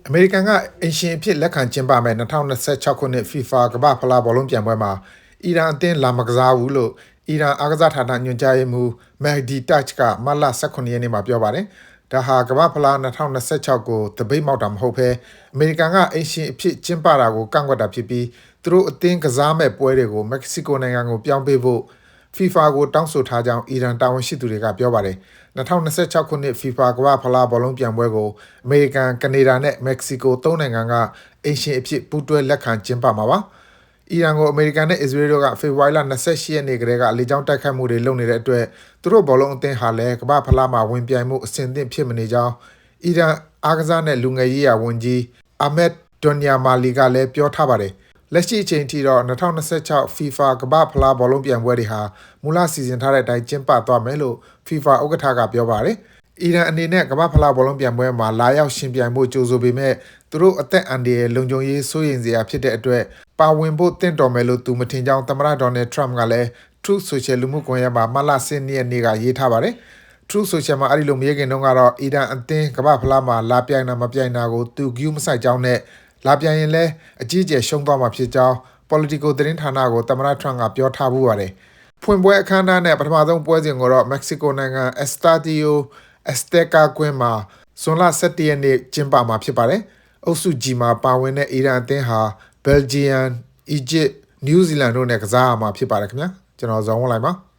အမေရိကန်ကအင်ရှင်အဖြစ်လက်ခံကျင်းပမယ်2026ခုနှစ် FIFA ကမ္ဘာ့ဖလားဘောလုံးပြိုင်ပွဲမှာအီရန်အသင်းလာမကစားဘူးလို့အီရန်အားကစားဌာနညွှန်ကြားရေးမှူး Mehdi Taj ကမတ်လ18ရက်နေ့မှာပြောပါတယ်။ဒါဟာကမ္ဘာ့ဖလား2026ကိုတပိတ်မောက်တာမဟုတ်ဘဲအမေရိကန်ကအင်ရှင်အဖြစ်ကျင်းပတာကိုကန့်ကွက်တာဖြစ်ပြီးသူတို့အသင်းကစားမဲ့ပွဲတွေကိုမက္ကဆီကိုနိုင်ငံကိုပြောင်းပေးဖို့ FIFA ကိုတောင်းဆိုထားကြောင်းအီရန်တာဝန်ရှိသူတွေကပြောပါတယ်။2026ခုနှစ် FIFA ကမ္ဘာ့ဖလားဘောလုံးပြိုင်ပွဲကိုအမေရိကန်၊ကနေဒါနဲ့မက္ကဆီကို၃နိုင်ငံကအင်ရှင်အဖြစ်ပူးတွဲလက်ခံကျင်းပမှာပါ။အီရန်ကိုအမေရိကန်နဲ့အစ္စရေးတို့ကဖေဖော်ဝါရီလ28ရက်နေ့ကတည်းကလေကြောင်းတိုက်ခိုက်မှုတွေလုပ်နေတဲ့အတွက်သူတို့ဘောလုံးအသင်းဟာလည်းကမ္ဘာ့ဖလားမှာဝင်ပြိုင်မှုအဆင်သင့်ဖြစ်မနေကြောင်းအီရန်အားကစားနဲ့လူငယ်ရေးရာဝန်ကြီး Ahmed Doniamali ကလည်းပြောထားပါတယ်။လက်ရှိအချိန်ထိတော့2026 FIFA ကမ္ဘာ့ဖလားဘောလုံးပြိုင်ပွဲတွေဟာမူလစီစဉ်ထားတဲ့အတိုင်းကျင်းပသွားမယ်လို့ FIFA ဥက္ကဋ္ဌကပြောပါတယ်။အီရန်အနေနဲ့ကမ္ဘာ့ဖလားဘောလုံးပြိုင်ပွဲမှာလာရောက်ရှင်ပြိုင်ဖို့ကြိုးဆိုပေမဲ့သူတို့အသက်အန္တရာယ်လုံခြုံရေးစိုးရိမ်စရာဖြစ်တဲ့အတွက်ပါဝင်ဖို့တင့်တော်မယ်လို့သူမထင်ကြောင်းသမ္မတဒေါ်နယ်ထရမ့်ကလည်း Truth Social လူမှုကွန်ရက်မှာမတ်လ12ရက်နေ့ကရေးထားပါတယ်။ Truth Social မှာအဲ့ဒီလိုမရေးခင်တုန်းကတော့အီရန်အသင်းကမ္ဘာ့ဖလားမှာလာပြိုင်တာမပြိုင်တာကိုသူဂရုမစိုက်ကြောင်းနဲ့လာပြိုင်ရင်လည်းအကြီးအကျယ်ရှုံးသွားမှာဖြစ်ကြောင်း Politico သတင်းဌာနကိုသမ္မတထရမ့်ကပြောထားဘူးပါတယ်။ဖွင့်ပွဲအခမ်းအနားနဲ့ပထမဆုံးပွဲစဉ်ကိုတော့မက္ကဆီကိုနိုင်ငံ Estadio Azteca ကွင်းမှာဇွန်လ17ရက်နေ့ကျင်းပမှာဖြစ်ပါတယ်။အုပ်စု G မှာပါဝင်တဲ့အီရန်အသင်းဟာဘယ်လ်ဂျီယမ်၊အီဂျစ်၊နယူးဇီလန်တို့နဲ့ကစားရမှာဖြစ်ပါတယ်ခင်ဗျာ။ကျွန်တော်ဇော်ဝင်းလှိုင်ပါ။